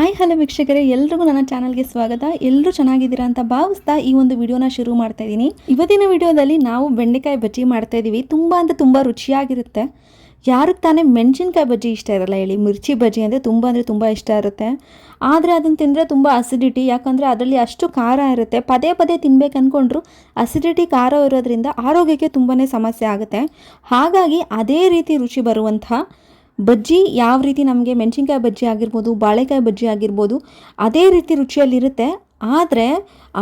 Hi hello ವೀಕ್ಷಕರೇ, ಎಲ್ರಿಗೂ ನನ್ನ ಚಾನಲ್ಗೆ ಸ್ವಾಗತ. ಎಲ್ಲರೂ ಚೆನ್ನಾಗಿದ್ದೀರಾ ಅಂತ ಭಾವಿಸ್ತಾ ಈ ಒಂದು ವಿಡಿಯೋನ ಶುರು ಮಾಡ್ತಾ ಇದ್ದೀನಿ. ಇವತ್ತಿನ ವಿಡಿಯೋದಲ್ಲಿ ನಾವು ಬೆಂಡೆಕಾಯಿ ಬಜ್ಜಿ ಮಾಡ್ತಾ ಇದ್ದೀವಿ. ತುಂಬ ರುಚಿಯಾಗಿರುತ್ತೆ. ಯಾರಿಗೆ ತಾನೇ ಮೆಣಸಿನ್ಕಾಯಿ ಬಜ್ಜಿ ಇಷ್ಟ ಇರಲ್ಲ ಹೇಳಿ? ಮಿರ್ಚಿ ಬಜ್ಜಿ ಅಂದರೆ ತುಂಬ ಇಷ್ಟ ಇರುತ್ತೆ. ಆದರೆ ಅದನ್ನು ತಿಂದರೆ ತುಂಬ ಅಸಿಡಿಟಿ, ಯಾಕಂದರೆ ಅದರಲ್ಲಿ ಅಷ್ಟು ಖಾರ ಇರುತ್ತೆ. ಪದೇ ತಿನ್ಬೇಕು ಅಂದ್ಕೊಂಡ್ರು ಅಸಿಡಿಟಿ ಖಾರ ಇರೋದ್ರಿಂದ ಆರೋಗ್ಯಕ್ಕೆ ತುಂಬಾ ಸಮಸ್ಯೆ ಆಗುತ್ತೆ. ಹಾಗಾಗಿ ಅದೇ ರೀತಿ ರುಚಿ ಬರುವಂತಹ ಬಜ್ಜಿ ಯಾವ ರೀತಿ ನಮಗೆ ಮೆಣಸಿನ್ಕಾಯಿ ಬಜ್ಜಿ ಆಗಿರ್ಬೋದು, ಬಾಳೆಕಾಯಿ ಬಜ್ಜಿ ಆಗಿರ್ಬೋದು, ಅದೇ ರೀತಿ ರುಚಿಯಲ್ಲಿರುತ್ತೆ. ಆದರೆ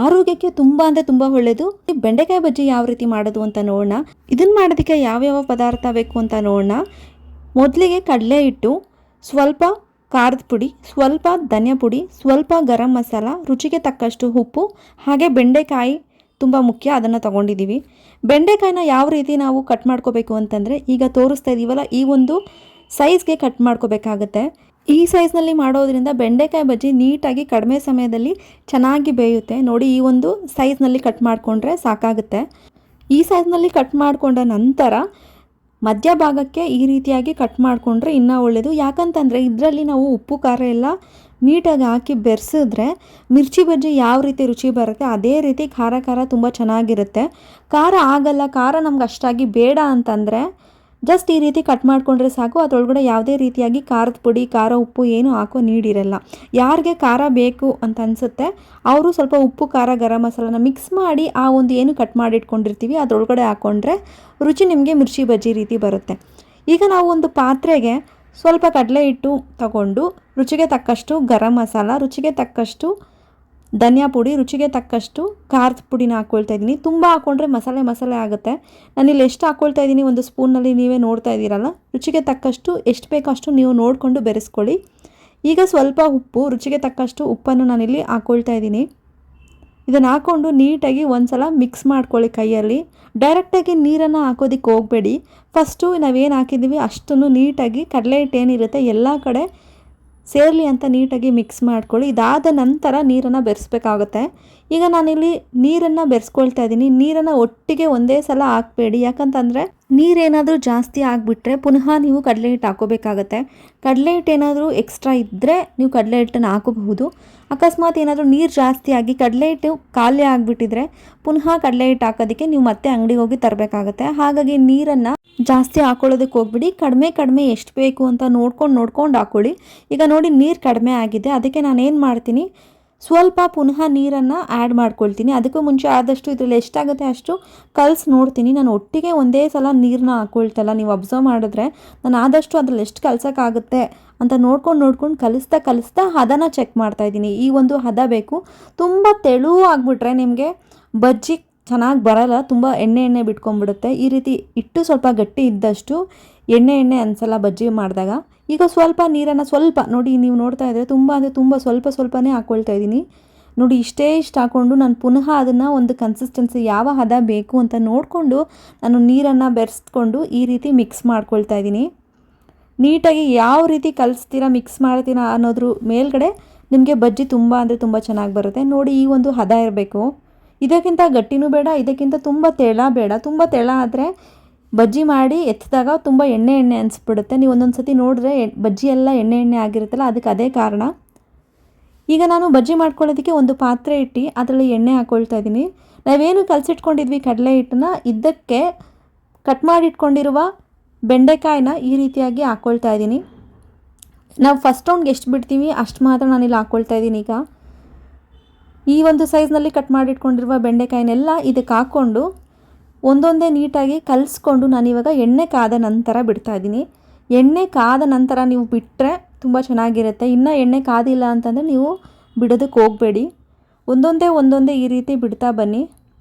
ಆರೋಗ್ಯಕ್ಕೆ ತುಂಬ ಒಳ್ಳೆಯದು. ಬೆಂಡೆಕಾಯಿ ಬಜ್ಜಿ ಯಾವ ರೀತಿ ಮಾಡೋದು ಅಂತ ನೋಡೋಣ. ಇದನ್ನು ಮಾಡೋದಕ್ಕೆ ಯಾವ್ಯಾವ ಪದಾರ್ಥ ಬೇಕು ಅಂತ ನೋಡೋಣ. ಮೊದಲಿಗೆ ಕಡಲೆ ಹಿಟ್ಟು, ಸ್ವಲ್ಪ ಖಾರದ ಪುಡಿ, ಸ್ವಲ್ಪ ಧನಿಯಾ ಪುಡಿ, ಸ್ವಲ್ಪ ಗರಂ ಮಸಾಲ, ರುಚಿಗೆ ತಕ್ಕಷ್ಟು ಉಪ್ಪು, ಹಾಗೆ ಬೆಂಡೆಕಾಯಿ ತುಂಬ ಮುಖ್ಯ, ಅದನ್ನು ತೊಗೊಂಡಿದ್ದೀವಿ. ಬೆಂಡೆಕಾಯಿನ ಯಾವ ರೀತಿ ನಾವು ಕಟ್ ಮಾಡ್ಕೋಬೇಕು ಅಂತಂದರೆ, ಈಗ ತೋರಿಸ್ತಾ ಇದ್ದೀವಲ್ಲ ಈ ಒಂದು ಸೈಜ್ಗೆ ಕಟ್ ಮಾಡ್ಕೋಬೇಕಾಗತ್ತೆ. ಈ ಸೈಜ್ನಲ್ಲಿ ಮಾಡೋದ್ರಿಂದ ಬೆಂಡೆಕಾಯಿ ಬಜ್ಜಿ ನೀಟಾಗಿ ಕಡಿಮೆ ಸಮಯದಲ್ಲಿ ಚೆನ್ನಾಗಿ ಬೇಯುತ್ತೆ. ನೋಡಿ, ಈ ಒಂದು ಸೈಜ್ನಲ್ಲಿ ಕಟ್ ಮಾಡಿಕೊಂಡ್ರೆ ಸಾಕಾಗುತ್ತೆ. ಈ ಸೈಜ್ನಲ್ಲಿ ಕಟ್ ಮಾಡಿಕೊಂಡ ನಂತರ ಮಧ್ಯಭಾಗಕ್ಕೆ ಈ ರೀತಿಯಾಗಿ ಕಟ್ ಮಾಡಿಕೊಂಡ್ರೆ ಇನ್ನೂ ಒಳ್ಳೆಯದು. ಯಾಕಂತಂದರೆ ಇದರಲ್ಲಿ ನಾವು ಉಪ್ಪು ಖಾರ ಎಲ್ಲ ನೀಟಾಗಿ ಹಾಕಿ ಬೆರೆಸಿದ್ರೆ ಮಿರ್ಚಿ ಬಜ್ಜಿ ಯಾವ ರೀತಿ ರುಚಿ ಬರುತ್ತೆ ಅದೇ ರೀತಿ ಖಾರ ತುಂಬ ಚೆನ್ನಾಗಿರುತ್ತೆ. ಖಾರ ಆಗಲ್ಲ, ಖಾರ ನಮ್ಗೆ ಅಷ್ಟಾಗಿ ಬೇಡ ಅಂತಂದರೆ ಜಸ್ಟ್ ಈ ರೀತಿ ಕಟ್ ಮಾಡಿಕೊಂಡ್ರೆ ಸಾಕು. ಅದರೊಳಗಡೆ ಯಾವುದೇ ರೀತಿಯಾಗಿ ಖಾರದ ಪುಡಿ, ಖಾರ, ಉಪ್ಪು ಏನು ಹಾಕೋ ನೀಡಿರಲ್ಲ. ಯಾರಿಗೆ ಖಾರ ಬೇಕು ಅಂತ ಅನಿಸುತ್ತೆ ಅವರು ಸ್ವಲ್ಪ ಉಪ್ಪು, ಖಾರ, ಗರಂ ಮಸಾಲನ ಮಿಕ್ಸ್ ಮಾಡಿ ಆ ಒಂದು ಏನು ಕಟ್ ಮಾಡಿ ಇಟ್ಕೊಂಡಿರ್ತೀವಿ ಅದರೊಳಗಡೆ ಹಾಕ್ಕೊಂಡ್ರೆ ರುಚಿ ನಿಮಗೆ ಮಿರ್ಚಿ ಬಜ್ಜಿ ರೀತಿ ಬರುತ್ತೆ. ಈಗ ನಾವು ಒಂದು ಪಾತ್ರೆಗೆ ಸ್ವಲ್ಪ ಕಡಲೆ ಹಿಟ್ಟು ತಗೊಂಡು ರುಚಿಗೆ ತಕ್ಕಷ್ಟು ಗರಂ ಮಸಾಲ, ರುಚಿಗೆ ತಕ್ಕಷ್ಟು ಧನಿಯಾ ಪುಡಿ, ರುಚಿಗೆ ತಕ್ಕಷ್ಟು ಖಾರದ ಪುಡಿನ ಹಾಕ್ಕೊಳ್ತಾ ಇದ್ದೀನಿ. ತುಂಬ ಹಾಕ್ಕೊಂಡ್ರೆ ಮಸಾಲೆ ಆಗುತ್ತೆ. ನಾನಿಲ್ಲಿ ಎಷ್ಟು ಹಾಕ್ಕೊಳ್ತಾ ಇದ್ದೀನಿ ಒಂದು ಸ್ಪೂನಲ್ಲಿ ನೀವೇ ನೋಡ್ತಾ ಇದ್ದೀರಲ್ಲ. ರುಚಿಗೆ ತಕ್ಕಷ್ಟು ಎಷ್ಟು ಬೇಕೋ ಅಷ್ಟು ನೀವು ನೋಡಿಕೊಂಡು ಬೆರೆಸ್ಕೊಳ್ಳಿ. ಈಗ ಸ್ವಲ್ಪ ಉಪ್ಪು, ರುಚಿಗೆ ತಕ್ಕಷ್ಟು ಉಪ್ಪನ್ನು ನಾನಿಲ್ಲಿ ಹಾಕ್ಕೊಳ್ತಾ ಇದ್ದೀನಿ. ಇದನ್ನು ಹಾಕ್ಕೊಂಡು ನೀಟಾಗಿ ಒಂದ್ಸಲ ಮಿಕ್ಸ್ ಮಾಡ್ಕೊಳ್ಳಿ ಕೈಯಲ್ಲಿ. ಡೈರೆಕ್ಟಾಗಿ ನೀರನ್ನು ಹಾಕೋದಕ್ಕೆ ಹೋಗಬೇಡಿ. ಫಸ್ಟು ನಾವೇನು ಹಾಕಿದ್ದೀವಿ ಅಷ್ಟನ್ನು ನೀಟಾಗಿ ಕಡಲೆ ಹಿಟ್ಟು ಏನಿರುತ್ತೆ ಎಲ್ಲ ಕಡೆ ಸೇರಲಿ ಅಂತ ನೀಟಾಗಿ ಮಿಕ್ಸ್ ಮಾಡ್ಕೊಳ್ಳಿ. ಇದಾದ ನಂತರ ನೀರನ್ನು ಬೆರೆಸ್ಬೇಕಾಗುತ್ತೆ. ಈಗ ನಾನಿಲ್ಲಿ ನೀರನ್ನು ಬೆರೆಸ್ಕೊಳ್ತಾ ಇದ್ದೀನಿ. ನೀರನ್ನು ಒಟ್ಟಿಗೆ ಒಂದೇ ಸಲ ಹಾಕಬೇಡಿ, ಯಾಕಂತಂದರೆ ನೀರೇನಾದರೂ ಜಾಸ್ತಿ ಆಗಿಬಿಟ್ರೆ ಪುನಃ ನೀವು ಕಡಲೆ ಹಿಟ್ಟು ಹಾಕೋಬೇಕಾಗತ್ತೆ. ಕಡಲೆ ಹಿಟ್ಟು ಏನಾದರೂ ಎಕ್ಸ್ಟ್ರಾ ಇದ್ದರೆ ನೀವು ಕಡಲೆ ಹಿಟ್ಟನ್ನು ಹಾಕೋಬಹುದು. ಅಕಸ್ಮಾತ್ ಏನಾದರೂ ನೀರು ಜಾಸ್ತಿ ಆಗಿ ಕಡಲೆ ಹಿಟ್ಟು ಖಾಲಿ ಆಗಿಬಿಟ್ಟಿದ್ರೆ ಪುನಃ ಕಡಲೆ ಹಿಟ್ಟು ಹಾಕೋದಕ್ಕೆ ನೀವು ಮತ್ತೆ ಅಂಗಡಿಗೆ ಹೋಗಿ ತರಬೇಕಾಗತ್ತೆ. ಹಾಗಾಗಿ ನೀರನ್ನು ಜಾಸ್ತಿ ಹಾಕೊಳ್ಳೋದಕ್ಕೆ ಹೋಗ್ಬಿಡಿ. ಕಡಿಮೆ ಎಷ್ಟು ಬೇಕು ಅಂತ ನೋಡ್ಕೊಂಡು ಹಾಕ್ಕೊಳ್ಳಿ. ಈಗ ನೋಡಿ, ನೀರು ಕಡಿಮೆ ಆಗಿದೆ. ಅದಕ್ಕೆ ನಾನು ಏನು ಮಾಡ್ತೀನಿ, ಸ್ವಲ್ಪ ಪುನಃ ನೀರನ್ನು ಆ್ಯಡ್ ಮಾಡ್ಕೊಳ್ತೀನಿ. ಅದಕ್ಕೂ ಮುಂಚೆ ಆದಷ್ಟು ಇದರಲ್ಲಿ ಎಷ್ಟಾಗುತ್ತೆ ಅಷ್ಟು ಕಲಸಿ ನೋಡ್ತೀನಿ. ನಾನು ಒಟ್ಟಿಗೆ ಒಂದೇ ಸಲ ನೀರನ್ನ ಹಾಕ್ಕೊಳ್ತಲ್ಲ. ನೀವು ಅಬ್ಸರ್ವ್ ಮಾಡಿದ್ರೆ ನಾನು ಆದಷ್ಟು ಅದರಲ್ಲಿ ಎಷ್ಟು ಕಲಸೋಕ್ಕಾಗುತ್ತೆ ಅಂತ ನೋಡ್ಕೊಂಡು ಕಲಿಸ್ತಾ ಹದನ ಚೆಕ್ ಮಾಡ್ತಾಯಿದ್ದೀನಿ. ಈ ಒಂದು ಹದ ಬೇಕು. ತುಂಬ ತೆಳು ಆಗಿಬಿಟ್ರೆ ನಿಮಗೆ ಬಜ್ಜಿ ಚೆನ್ನಾಗಿ ಬರಲ್ಲ, ತುಂಬ ಎಣ್ಣೆ ಬಿಟ್ಕೊಂಡ್ಬಿಡುತ್ತೆ. ಈ ರೀತಿ ಇಟ್ಟು ಸ್ವಲ್ಪ ಗಟ್ಟಿ ಇದ್ದಷ್ಟು ಎಣ್ಣೆ ಅನಿಸಲ್ಲ ಬಜ್ಜಿ ಮಾಡಿದಾಗ. ಈಗ ಸ್ವಲ್ಪ ನೀರನ್ನು ಸ್ವಲ್ಪ ನೋಡಿ, ನೀವು ನೋಡ್ತಾ ಇದ್ದರೆ ತುಂಬ ಸ್ವಲ್ಪನೇ ಹಾಕ್ಕೊಳ್ತಾ ಇದ್ದೀನಿ. ನೋಡಿ, ಇಷ್ಟು ಹಾಕ್ಕೊಂಡು ನಾನು ಪುನಃ ಅದನ್ನು ಒಂದು ಕನ್ಸಿಸ್ಟೆನ್ಸಿ ಯಾವ ಹದ ಬೇಕು ಅಂತ ನೋಡಿಕೊಂಡು ನಾನು ನೀರನ್ನು ಬೆರೆಸ್ಕೊಂಡು ಈ ರೀತಿ ಮಿಕ್ಸ್ ಮಾಡ್ಕೊಳ್ತಾ ಇದ್ದೀನಿ. ನೀಟಾಗಿ ಯಾವ ರೀತಿ ಕಲಿಸ್ತೀರಾ, ಮಿಕ್ಸ್ ಮಾಡ್ತೀರಾ ಅನ್ನೋದ್ರ ಮೇಲ್ಗಡೆ ನಿಮಗೆ ಬಜ್ಜಿ ತುಂಬ ಚೆನ್ನಾಗಿ ಬರುತ್ತೆ. ನೋಡಿ, ಈ ಒಂದು ಹದ ಇರಬೇಕು. ಇದಕ್ಕಿಂತ ಗಟ್ಟಿನೂ ಬೇಡ, ಇದಕ್ಕಿಂತ ತುಂಬ ತೆಳ ಬೇಡ. ತುಂಬ ತೆಳ ಆದರೆ ಬಜ್ಜಿ ಮಾಡಿ ಎತ್ತಿದಾಗ ತುಂಬ ಎಣ್ಣೆ ಅನಿಸ್ಬಿಡುತ್ತೆ. ನೀವು ಒಂದೊಂದು ಸತಿ ನೋಡಿದ್ರೆ ಬಜ್ಜಿ ಎಲ್ಲ ಎಣ್ಣೆ ಆಗಿರುತ್ತಲ್ಲ, ಅದಕ್ಕೆ ಅದೇ ಕಾರಣ. ಈಗ ನಾನು ಬಜ್ಜಿ ಮಾಡ್ಕೊಳ್ಳೋದಕ್ಕೆ ಒಂದು ಪಾತ್ರೆ ಇಟ್ಟು ಅದರಲ್ಲಿ ಎಣ್ಣೆ ಹಾಕ್ಕೊಳ್ತಾ ಇದ್ದೀನಿ. ನಾವೇನು ಕಲಸಿಟ್ಕೊಂಡಿದ್ವಿ ಕಡಲೆ ಹಿಟ್ಟನ್ನ, ಇದಕ್ಕೆ ಕಟ್ ಮಾಡಿಟ್ಕೊಂಡಿರುವ ಬೆಂಡೆಕಾಯಿನ ಈ ರೀತಿಯಾಗಿ ಹಾಕ್ಕೊಳ್ತಾ ಇದ್ದೀನಿ. ನಾವು ಫಸ್ಟ್ ರೌಂಡ್ಗೆ ಎಷ್ಟು ಬಿಡ್ತೀವಿ ಅಷ್ಟು ಮಾತ್ರ ನಾನಿಲ್ಲಿ ಹಾಕ್ಕೊಳ್ತಾ ಇದ್ದೀನಿ. ಈಗ ಈ ಒಂದು ಸೈಜ್ನಲ್ಲಿ ಕಟ್ ಮಾಡಿಟ್ಕೊಂಡಿರುವ ಬೆಂಡೆಕಾಯಿನೆಲ್ಲ ಇದಕ್ಕೆ ಹಾಕ್ಕೊಂಡು ಒಂದೊಂದೇ ನೀಟಾಗಿ ಕಲಿಸ್ಕೊಂಡು ನಾನಿವಾಗ ಎಣ್ಣೆ ಕಾದ ನಂತರ ಬಿಡ್ತಾ ಇದ್ದೀನಿ. ಎಣ್ಣೆ ಕಾದ ನಂತರ ನೀವು ಬಿಟ್ಟರೆ ತುಂಬ ಚೆನ್ನಾಗಿರುತ್ತೆ. ಇನ್ನೂ ಎಣ್ಣೆ ಕಾದಿಲ್ಲ ಅಂತಂದರೆ ನೀವು ಬಿಡೋದಕ್ಕೆ ಹೋಗಬೇಡಿ. ಒಂದೊಂದೇ ಈ ರೀತಿ ಬಿಡ್ತಾ ಬನ್ನಿ.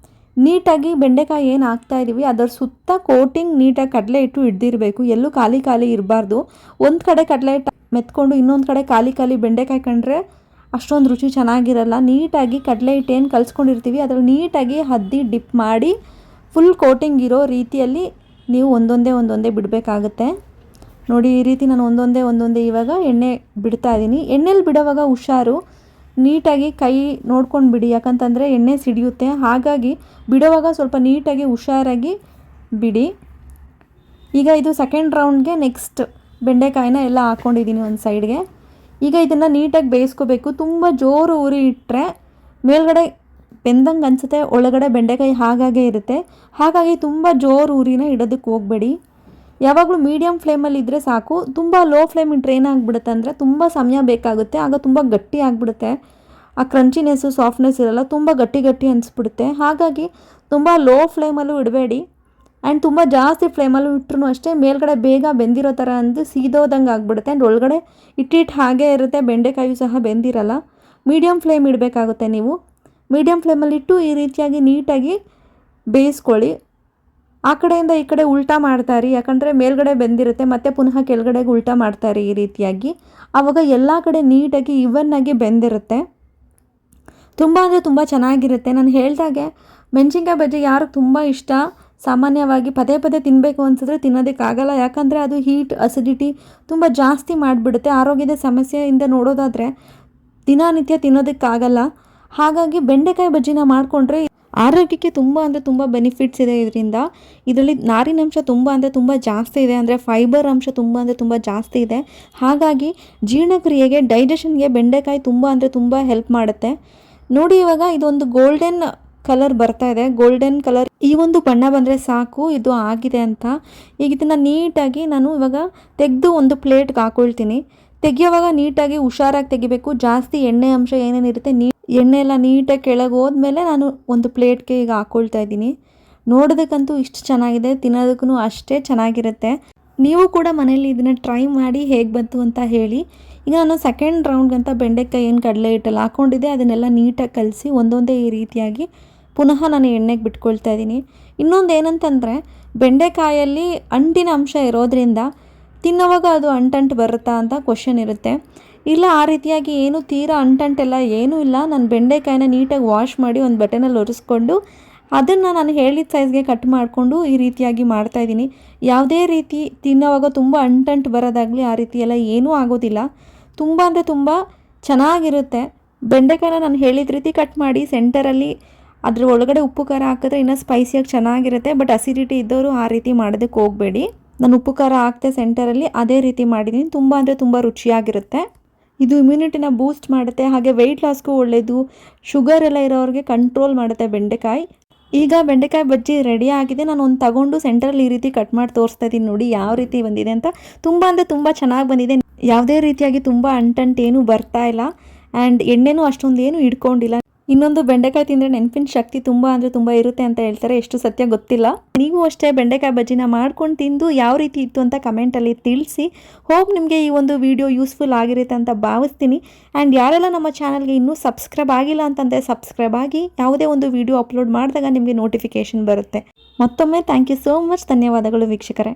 ನೀಟಾಗಿ ಬೆಂಡೆಕಾಯಿ ಏನು ಹಾಕ್ತಾಯಿದ್ದೀವಿ ಅದರ ಸುತ್ತ ಕೋಟಿಂಗ್ ನೀಟಾಗಿ ಕಡಲೆ ಹಿಟ್ಟು ಹಿಡ್ದಿರಬೇಕು. ಎಲ್ಲೂ ಖಾಲಿ ಇರಬಾರ್ದು. ಒಂದು ಕಡೆ ಕಡಲೆ ಹಿಟ್ಟು ಮೆತ್ಕೊಂಡು ಇನ್ನೊಂದು ಕಡೆ ಖಾಲಿ ಬೆಂಡೆಕಾಯಿ ಕಂಡ್ರೆ ಅಷ್ಟೊಂದು ರುಚಿ ಚೆನ್ನಾಗಿರಲ್ಲ. ನೀಟಾಗಿ ಕಡಲೆ ಹಿಟ್ಟು ಏನು ಕಲಿಸ್ಕೊಂಡಿರ್ತೀವಿ ಅದರಲ್ಲಿ ನೀಟಾಗಿ ಹದ್ದಿ ಡಿಪ್ ಮಾಡಿ ಫುಲ್ ಕೋಟಿಂಗ್ ಇರೋ ರೀತಿಯಲ್ಲಿ ನೀವು ಒಂದೊಂದೇ ಬಿಡಬೇಕಾಗುತ್ತೆ. ನೋಡಿ, ಈ ರೀತಿ ನಾನು ಒಂದೊಂದೇ ಇವಾಗ ಎಣ್ಣೆ ಬಿಡ್ತಾ ಇದ್ದೀನಿ. ಎಣ್ಣೆಲಿ ಬಿಡೋವಾಗ ಹುಷಾರು, ನೀಟಾಗಿ ಕೈ ನೋಡ್ಕೊಂಡು ಬಿಡಿ, ಯಾಕಂತಂದರೆ ಎಣ್ಣೆ ಸಿಡಿಯುತ್ತೆ. ಹಾಗಾಗಿ ಬಿಡೋವಾಗ ಸ್ವಲ್ಪ ನೀಟಾಗಿ ಹುಷಾರಾಗಿ ಬಿಡಿ. ಈಗ ಇದು ಸೆಕೆಂಡ್ ರೌಂಡ್ಗೆ ನೆಕ್ಸ್ಟ್ ಬೆಂಡೆಕಾಯಿನ ಎಲ್ಲ ಹಾಕ್ಕೊಂಡಿದ್ದೀನಿ ಒಂದು ಸೈಡ್ಗೆ. ಈಗ ಇದನ್ನು ನೀಟಾಗಿ ಬೇಯಿಸ್ಕೋಬೇಕು. ತುಂಬ ಜೋರು ಉರಿ ಇಟ್ಟರೆ ಮೇಲ್ಗಡೆ ಬೆಂದಂಗೆ ಅನಿಸುತ್ತೆ, ಒಳಗಡೆ ಬೆಂಡೆಕಾಯಿ ಹಾಗಾಗೇ ಇರುತ್ತೆ. ಹಾಗಾಗಿ ತುಂಬ ಜೋರು ಉರಿನ ಇಡೋದಕ್ಕೆ ಹೋಗಬೇಡಿ. ಯಾವಾಗಲೂ ಮೀಡಿಯಮ್ ಫ್ಲೇಮಲ್ಲಿ ಇದ್ದರೆ ಸಾಕು. ತುಂಬ ಲೋ ಫ್ಲೇಮ್ ಇಟ್ಟರೆ ಏನಾಗ್ಬಿಡುತ್ತೆ ಅಂದರೆ ತುಂಬ ಸಮಯ ಬೇಕಾಗುತ್ತೆ, ಆಗ ತುಂಬ ಗಟ್ಟಿ ಆಗಿಬಿಡುತ್ತೆ. ಆ ಕ್ರಂಚಿನೆಸ್ಸು ಸಾಫ್ಟ್ನೆಸ್ ಇರಲ್ಲ, ತುಂಬ ಗಟ್ಟಿ ಅನಿಸ್ಬಿಡುತ್ತೆ. ಹಾಗಾಗಿ ತುಂಬ ಲೋ ಫ್ಲೇಮಲ್ಲೂ ಇಡಬೇಡಿ ಆ್ಯಂಡ್ ತುಂಬ ಜಾಸ್ತಿ ಫ್ಲೇಮಲ್ಲೂ ಇಟ್ಟರು ಅಷ್ಟೇ ಮೇಲ್ಗಡೆ ಬೇಗ ಬೆಂದಿರೋ ಥರ ಅಂದು ಸೀದೋದಂಗೆ ಆಗಿಬಿಡುತ್ತೆ. ಆ್ಯಂಡ್ ಒಳಗಡೆ ಇಟ್ಟಿಟ್ಟು ಹಾಗೇ ಇರುತ್ತೆ, ಬೆಂಡೆಕಾಯು ಸಹ ಬೆಂದಿರಲ್ಲ. ಮೀಡಿಯಮ್ ಫ್ಲೇಮ್ ಇಡಬೇಕಾಗುತ್ತೆ ನೀವು. ಮೀಡಿಯಮ್ ಫ್ಲೇಮಲ್ಲಿಟ್ಟು ಈ ರೀತಿಯಾಗಿ ನೀಟಾಗಿ ಬೇಯಿಸ್ಕೊಳ್ಳಿ. ಆ ಕಡೆಯಿಂದ ಈ ಕಡೆ ಉಲ್ಟಾ ಮಾಡ್ತಾಯಿರಿ, ಯಾಕಂದರೆ ಮೇಲ್ಗಡೆ ಬೆಂದಿರುತ್ತೆ ಮತ್ತು ಪುನಃ ಕೆಳಗಡೆಗೆ ಉಲ್ಟಾ ಮಾಡ್ತಾಯಿರಿ ಈ ರೀತಿಯಾಗಿ. ಆವಾಗ ಎಲ್ಲ ಕಡೆ ನೀಟಾಗಿ ಇವನ್ನಾಗಿ ಬೆಂದಿರುತ್ತೆ. ತುಂಬ ಅಂದರೆ ತುಂಬ ಚೆನ್ನಾಗಿರುತ್ತೆ. ನಾನು ಹೇಳ್ದಾಗೆ ಮೆಣಸಿನ್ಕಾಯಿ ಬಜ್ಜಿ ಯಾರಿಗೆ ತುಂಬ ಇಷ್ಟ, ಸಾಮಾನ್ಯವಾಗಿ ಪದೇ ತಿನ್ನಬೇಕು ಅನಿಸಿದ್ರೆ ತಿನ್ನೋದಕ್ಕಾಗಲ್ಲ, ಯಾಕಂದರೆ ಅದು ಹೀಟ್ ಅಸಿಡಿಟಿ ತುಂಬ ಜಾಸ್ತಿ ಮಾಡಿಬಿಡುತ್ತೆ. ಆರೋಗ್ಯದ ಸಮಸ್ಯೆಯಿಂದ ನೋಡೋದಾದರೆ ದಿನನಿತ್ಯ ತಿನ್ನೋದಕ್ಕಾಗಲ್ಲ. ಹಾಗಾಗಿ ಬೆಂಡೆಕಾಯಿ ಬಜ್ಜಿನ ಮಾಡಿಕೊಂಡ್ರೆ ಆರೋಗ್ಯಕ್ಕೆ ತುಂಬ ಅಂದರೆ ತುಂಬ ಬೆನಿಫಿಟ್ಸ್ ಇದೆ ಇದರಿಂದ. ಇದರಲ್ಲಿ ನಾರಿನಂಶ ತುಂಬ ಅಂದರೆ ತುಂಬ ಜಾಸ್ತಿ ಇದೆ, ಅಂದರೆ ಫೈಬರ್ ಅಂಶ ತುಂಬ ಅಂದರೆ ತುಂಬ ಜಾಸ್ತಿ ಇದೆ. ಹಾಗಾಗಿ ಜೀರ್ಣಕ್ರಿಯೆಗೆ, ಡೈಜೆಷನ್ಗೆ ಬೆಂಡೆಕಾಯಿ ತುಂಬ ಅಂದರೆ ತುಂಬ ಹೆಲ್ಪ್ ಮಾಡುತ್ತೆ. ನೋಡಿ, ಇವಾಗ ಇದೊಂದು ಗೋಲ್ಡನ್ ಕಲರ್ ಬರ್ತಾ ಇದೆ. ಗೋಲ್ಡನ್ ಕಲರ್ ಈ ಒಂದು ಬಣ್ಣ ಬಂದರೆ ಸಾಕು ಇದು ಆಗಿದೆ ಅಂತ. ಈಗ ಇದನ್ನು ನೀಟಾಗಿ ನಾನು ಇವಾಗ ತೆಗೆದು ಒಂದು ಪ್ಲೇಟ್ಗೆ ಹಾಕ್ಕೊಳ್ತೀನಿ. ತೆಗಿಯೋವಾಗ ನೀಟಾಗಿ ಹುಷಾರಾಗಿ ತೆಗಿಬೇಕು. ಜಾಸ್ತಿ ಎಣ್ಣೆ ಅಂಶ ಏನೇನಿರುತ್ತೆ ಎಣ್ಣೆ ಎಲ್ಲ ನೀಟಾಗಿ ಕೆಳಗೆ ಹೋದ್ಮೇಲೆ ನಾನು ಒಂದು ಪ್ಲೇಟ್ಗೆ ಈಗ ಹಾಕ್ಕೊಳ್ತಾ ಇದ್ದೀನಿ. ನೋಡೋದಕ್ಕಂತೂ ಇಷ್ಟು ಚೆನ್ನಾಗಿದೆ, ತಿನ್ನೋದಕ್ಕೂ ಅಷ್ಟೇ ಚೆನ್ನಾಗಿರುತ್ತೆ. ನೀವು ಕೂಡ ಮನೇಲಿ ಇದನ್ನು ಟ್ರೈ ಮಾಡಿ ಹೇಗೆ ಬಂತು ಅಂತ ಹೇಳಿ. ಈಗ ನಾನು ಸೆಕೆಂಡ್ ರೌಂಡ್ಗಂತ ಬೆಂಡೆಕಾಯಿ ಏನು ಕಡಲೆ ಹಿಟ್ಟೆಲ್ಲ ಹಾಕ್ಕೊಂಡಿದ್ದೆ ಅದನ್ನೆಲ್ಲ ನೀಟಾಗಿ ಕಲಸಿ ಒಂದೊಂದೇ ಈ ರೀತಿಯಾಗಿ ಪುನಃ ನಾನು ಎಣ್ಣೆಗೆ ಬಿಟ್ಕೊಳ್ತಾ ಇದ್ದೀನಿ. ಇನ್ನೊಂದು ಏನಂತಂದರೆ ಬೆಂಡೆಕಾಯಲ್ಲಿ ಅಂಟಿನ ಅಂಶ ಇರೋದ್ರಿಂದ ತಿನ್ನೋವಾಗ ಅದು ಅಂಟಂಟು ಬರುತ್ತಾ ಅಂತ ಕ್ವಶನ್ ಇರುತ್ತೆ. ಇಲ್ಲ, ಆ ರೀತಿಯಾಗಿ ಏನು ತೀರಾ ಅಂಟಂಟೆಲ್ಲ ಏನೂ ಇಲ್ಲ. ನಾನು ಬೆಂಡೆಕಾಯಿನ ನೀಟಾಗಿ ವಾಶ್ ಮಾಡಿ ಒಂದು ಬಟನಲ್ಲಿ ಒರೆಸ್ಕೊಂಡು ಅದನ್ನು ನಾನು ಹೇಳಿದ ಸೈಜ್ಗೆ ಕಟ್ ಮಾಡಿಕೊಂಡು ಈ ರೀತಿಯಾಗಿ ಮಾಡ್ತಾಯಿದ್ದೀನಿ. ಯಾವುದೇ ರೀತಿ ತಿನ್ನೋವಾಗ ತುಂಬ ಅಂಟಂಟು ಬರೋದಾಗಲಿ ಆ ರೀತಿ ಎಲ್ಲ ಏನೂ ಆಗೋದಿಲ್ಲ. ತುಂಬ ಅಂದರೆ ತುಂಬ ಚೆನ್ನಾಗಿರುತ್ತೆ. ಬೆಂಡೆಕಾಯಿನ ನಾನು ಹೇಳಿದ ರೀತಿ ಕಟ್ ಮಾಡಿ ಸೆಂಟರಲ್ಲಿ ಅದ್ರ ಒಳಗಡೆ ಉಪ್ಪು ಖಾರ ಹಾಕಿದ್ರೆ ಇನ್ನೂ ಸ್ಪೈಸಿಯಾಗಿ ಚೆನ್ನಾಗಿರುತ್ತೆ. ಬಟ್ ಅಸಿಡಿಟಿ ಇದ್ದವರು ಆ ರೀತಿ ಮಾಡೋದಕ್ಕೆ ಹೋಗಬೇಡಿ. ನಾನು ಉಪ್ಪು ಖಾರ ಹಾಕ್ತೆ ಸೆಂಟರಲ್ಲಿ, ಅದೇ ರೀತಿ ಮಾಡಿದ್ದೀನಿ. ತುಂಬ ಅಂದರೆ ತುಂಬ ರುಚಿಯಾಗಿರುತ್ತೆ. ಇದು ಇಮ್ಯುನಿಟಿನ ಬೂಸ್ಟ್ ಮಾಡುತ್ತೆ, ಹಾಗೆ ವೆಯ್ಟ್ ಲಾಸ್ಗೂ ಒಳ್ಳೆಯದು. ಶುಗರ್ ಎಲ್ಲ ಇರೋರಿಗೆ ಕಂಟ್ರೋಲ್ ಮಾಡುತ್ತೆ ಬೆಂಡೆಕಾಯಿ. ಈಗ ಬೆಂಡೆಕಾಯಿ ಬಜ್ಜಿ ರೆಡಿ ಆಗಿದೆ. ನಾನು ಒಂದು ತಗೊಂಡು ಸೆಂಟ್ರಲ್ಲಿ ಈ ರೀತಿ ಕಟ್ ಮಾಡಿ ತೋರಿಸ್ತಾ ಇದ್ದೀನಿ, ನೋಡಿ ಯಾವ ರೀತಿ ಬಂದಿದೆ ಅಂತ. ತುಂಬ ಅಂದರೆ ತುಂಬ ಚೆನ್ನಾಗಿ ಬಂದಿದೆ. ಯಾವುದೇ ರೀತಿಯಾಗಿ ತುಂಬ ಅಂಟಂಟು ಏನೂ ಬರ್ತಾ ಇಲ್ಲ ಆ್ಯಂಡ್ ಎಣ್ಣೆನೂ ಅಷ್ಟೊಂದು ಏನು ಹಿಡ್ಕೊಂಡಿಲ್ಲ. ಇನ್ನೊಂದು ಬೆಂಡೆಕಾಯಿ ತಿಂದರೆ ನೆನಪಿನ ಶಕ್ತಿ ತುಂಬ ಅಂದರೆ ತುಂಬ ಇರುತ್ತೆ ಅಂತ ಹೇಳ್ತಾರೆ, ಎಷ್ಟು ಸತ್ಯ ಗೊತ್ತಿಲ್ಲ. ನೀವು ಅಷ್ಟೇ ಬೆಂಡೆಕಾಯಿ ಬಜ್ಜಿನ ಮಾಡ್ಕೊಂಡು ತಿಂದು ಯಾವ ರೀತಿ ಇತ್ತು ಅಂತ ಕಮೆಂಟಲ್ಲಿ ತಿಳಿಸಿ. ಹೋಪ್ ನಿಮಗೆ ಈ ಒಂದು ವಿಡಿಯೋ ಯೂಸ್ಫುಲ್ ಆಗಿರುತ್ತೆ ಅಂತ ಭಾವಿಸ್ತೀನಿ. ಆ್ಯಂಡ್ ಯಾರೆಲ್ಲ ನಮ್ಮ ಚಾನಲ್ಗೆ ಇನ್ನೂ ಸಬ್ಸ್ಕ್ರೈಬ್ ಆಗಿಲ್ಲ ಅಂತಂದರೆ ಸಬ್ಸ್ಕ್ರೈಬ್ ಆಗಿ, ಯಾವುದೇ ಒಂದು ವಿಡಿಯೋ ಅಪ್ಲೋಡ್ ಮಾಡಿದಾಗ ನಿಮಗೆ ನೋಟಿಫಿಕೇಷನ್ ಬರುತ್ತೆ. ಮತ್ತೊಮ್ಮೆ ಥ್ಯಾಂಕ್ ಯು ಸೋ ಮಚ್. ಧನ್ಯವಾದಗಳು ವೀಕ್ಷಕರೇ.